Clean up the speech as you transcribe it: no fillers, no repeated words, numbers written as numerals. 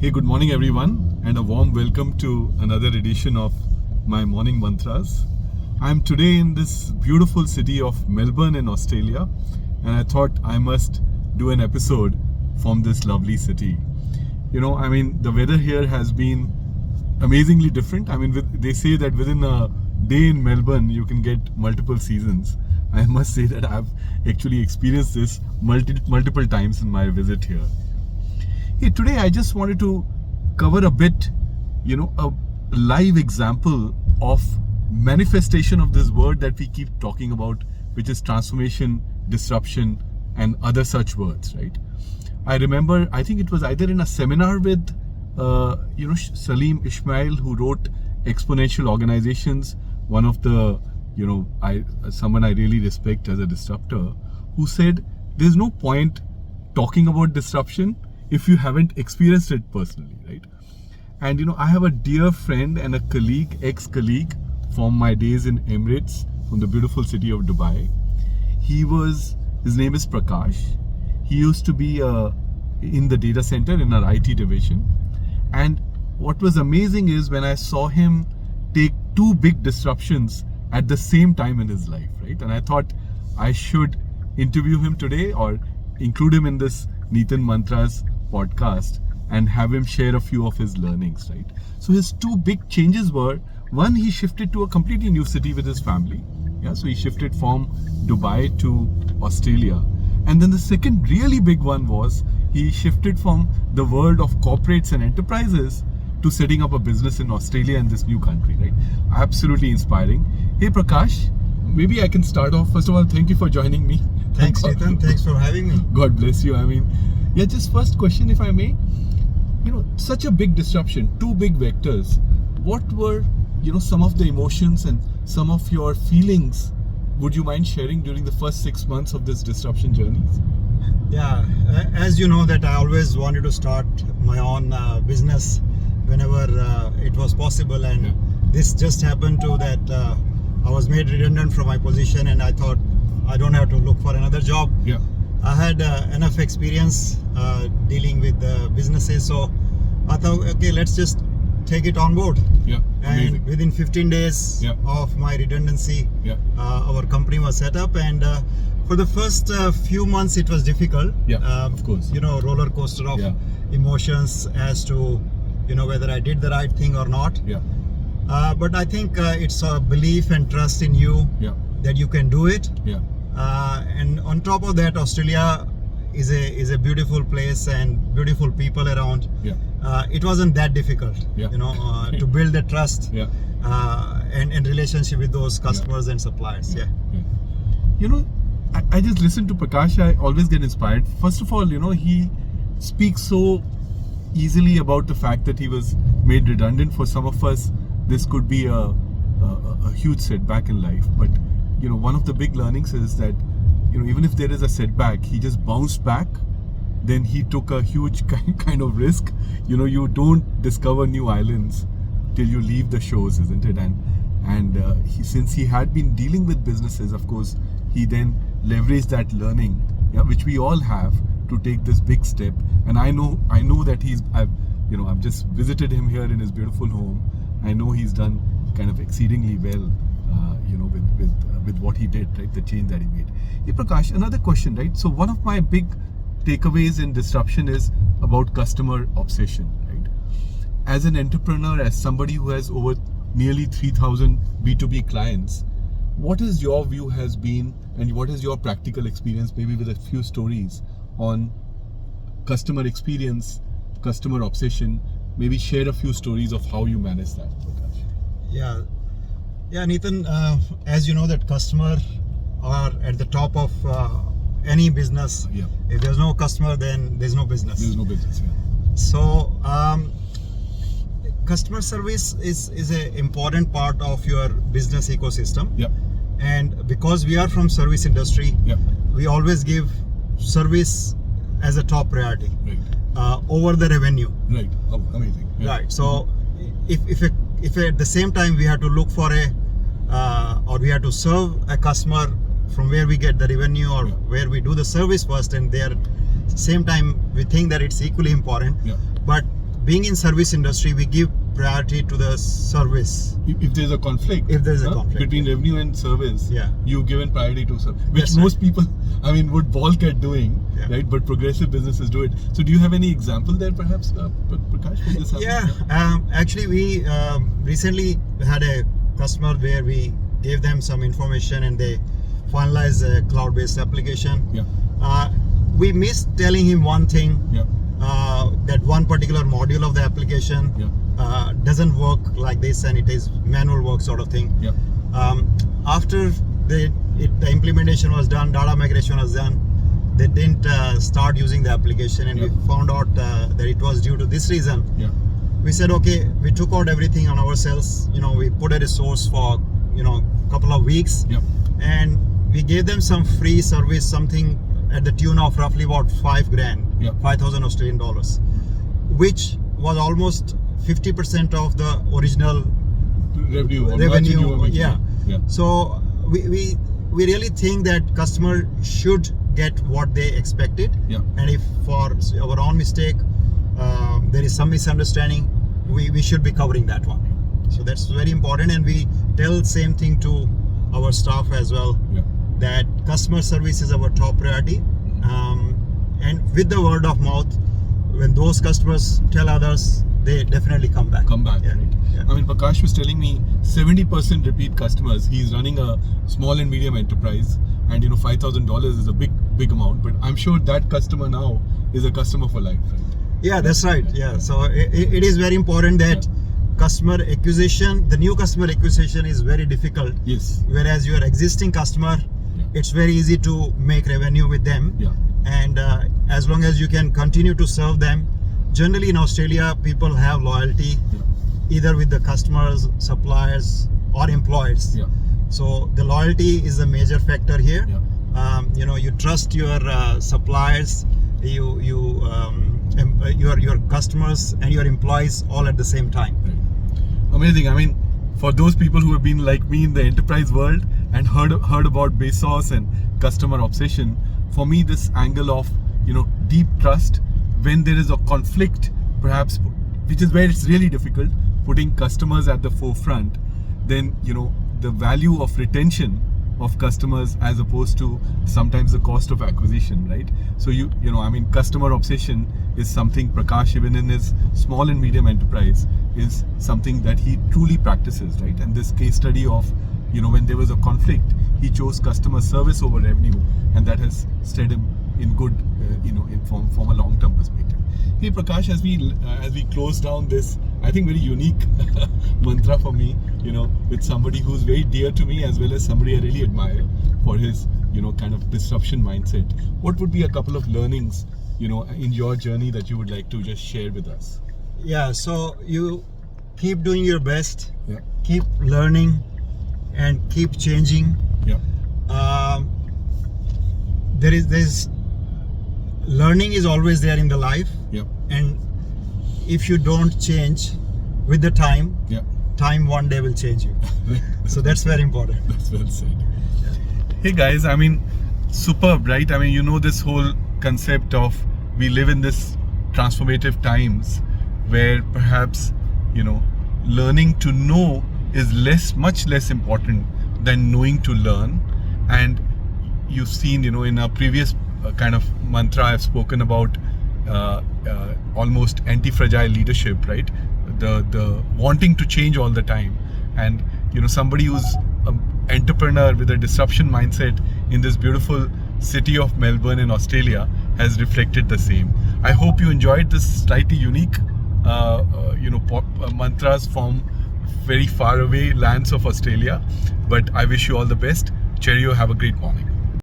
Hey, good morning everyone, and a warm welcome to another edition of my morning mantras. I'm today in this beautiful city of Melbourne in Australia, and I thought I must do an episode from this lovely city. The weather here has been amazingly different. They say that within a day in Melbourne you can get multiple seasons. I must say that I've actually experienced this multiple times in my visit here. Hey, today I just wanted to cover a bit, a live example of manifestation of this word that we keep talking about, which is transformation, disruption, and other such words, right? I remember, I think it was either in a seminar with, Salim Ismail, who wrote Exponential Organizations, one of the, someone I really respect as a disruptor, who said, there's no point talking about disruption if you haven't experienced it personally, right? And I have a dear friend and a colleague, ex-colleague from my days in Emirates, from the beautiful city of Dubai. His name is Prakash. He used to be in the data center in our IT division. And what was amazing is when I saw him take two big disruptions at the same time in his life, right? And I thought I should interview him today or include him in this Neetan Mantras podcast and have him share a few of his learnings, right? So his two big changes were, one, he shifted to a completely new city with his family. So he shifted from Dubai to Australia. And then the second really big one was he shifted from the world of corporates and enterprises to setting up a business in Australia and this new country, right? Absolutely inspiring. Hey Prakash, maybe I can start off. First of all, thank you for joining me. Thanks, Neetan. Thanks for having me. God bless you. Just first question, if I may. Such a big disruption, two big vectors. What were, some of the emotions and some of your feelings would you mind sharing during the first 6 months of this disruption journey? Yeah, as you know that I always wanted to start my own business whenever it was possible, and this just happened to that I was made redundant from my position and I thought I don't have to look for another job. I had enough experience dealing with businesses, so I thought, okay, let's just take it on board. And within 15 days of my redundancy, our company was set up, and for the first few months it was difficult. Of course. Roller coaster of emotions as to whether I did the right thing or not. But I think it's a belief and trust in you that you can do it. And on top of that, Australia is a beautiful place and beautiful people around. It wasn't that difficult, to build the trust and relationship with those customers and suppliers. I just listen to Prakash. I always get inspired. First of all, he speaks so easily about the fact that he was made redundant. For some of us, this could be a huge setback in life. But one of the big learnings is that even if there is a setback, he just bounced back. Then he took a huge kind of risk. You don't discover new islands till you leave the shores, isn't it? And since he had been dealing with businesses, of course, he then leveraged that learning, which we all have, to take this big step. And I know that I've just visited him here in his beautiful home. I know he's done kind of exceedingly well, with what he did, right? The change that he made. Hey Prakash, another question, right? So one of my big takeaways in disruption is about customer obsession, right? As an entrepreneur, as somebody who has over nearly 3,000 B2B clients, what is your view has been, and what is your practical experience, maybe with a few stories on customer experience, customer obsession? Maybe share a few stories of how you manage that, Prakash. Yeah, Neetan, as you know that customer are at the top of any business. If there's no customer, then there's no business. So customer service is an important part of your business ecosystem. And because we are from service industry, we always give service as a top priority over the revenue. Amazing. So if at the same time we have to look for or we have to serve a customer from where we get the revenue or where we do the service first, and there same time we think that it's equally important. But being in service industry, we give priority to the service. If there's a conflict, If there's a conflict, between revenue and service, Yeah. you've given priority to service, which That's most people, I mean, would balk at doing, Yeah. right? But progressive businesses do it. So, do you have any example there, perhaps, Prakash, for this? Actually, we recently had a customer where we gave them some information and they finalized a cloud-based application. Yeah. We missed telling him one thing, Yeah. that one particular module of the application Yeah. doesn't work like this, and it is manual work sort of thing. Yeah. After the implementation was done, data migration was done, they didn't start using the application, and Yeah. we found out that it was due to this reason. Yeah. We said, okay, we took out everything on ourselves. We put a resource for couple of weeks, Yeah. and we gave them some free service, something at the tune of roughly about $5,000, Yeah. 5,000 Australian dollars, which was almost 50% of the original Revenue. Or revenue. margin you were making. Yeah. Yeah. So we really think that customer should get what they expected. Yeah. And if for our own mistake there is some misunderstanding, we should be covering that one. So that's very important, and we tell same thing to our staff as well, Yeah. that customer service is our top priority. And with the word of mouth, when those customers tell others, they definitely come back. Come back, Yeah. right? Yeah. I mean, Prakash was telling me 70% repeat customers. He's running a small and medium enterprise, and $5,000 is a big amount. But I'm sure that customer now is a customer for life, right? Yeah, that's right. Yeah, so it is very important that customer acquisition, the new customer acquisition is very difficult. Yes. Whereas your existing customer, Yeah. it's very easy to make revenue with them. Yeah. And as long as you can continue to serve them, generally in Australia, people have loyalty Yeah. either with the customers, suppliers, or employees. Yeah. So the loyalty is a major factor here. Yeah. You trust your suppliers, your customers and your employees all at the same time. Right. Amazing. I mean, for those people who have been like me in the enterprise world and heard about Bezos and customer obsession, for me this angle of deep trust when there is a conflict, perhaps, which is where it's really difficult, putting customers at the forefront, then the value of retention of customers as opposed to sometimes the cost of acquisition, right? So customer obsession is something Prakash, even in his small and medium enterprise, is something that he truly practices, right? And this case study of when there was a conflict, he chose customer service over revenue, and that has steered him in good from a long-term perspective. Hey Prakash, as we close down this, I think very unique mantra for me, with somebody who's very dear to me as well as somebody I really admire for his kind of disruption mindset. What would be a couple of learnings in your journey that you would like to just share with us? Yeah, so you keep doing your best, Yeah. keep learning, and keep changing. Yeah. There's learning is always there in the life, Yeah. and if you don't change with the time, Yeah. time one day will change you. So that's very important. That's well said. Hey guys, I mean, superb, right? I mean, this whole concept of we live in this transformative times where perhaps, learning to know is much less important than knowing to learn. And you've seen, in our previous kind of mantra, I've spoken about almost anti-fragile leadership, right? The wanting to change all the time. And, somebody who's an entrepreneur with a disruption mindset in this beautiful city of Melbourne in Australia has reflected the same. I hope you enjoyed this slightly unique, mantras from very far away lands of Australia. But I wish you all the best. Cheerio, have a great morning.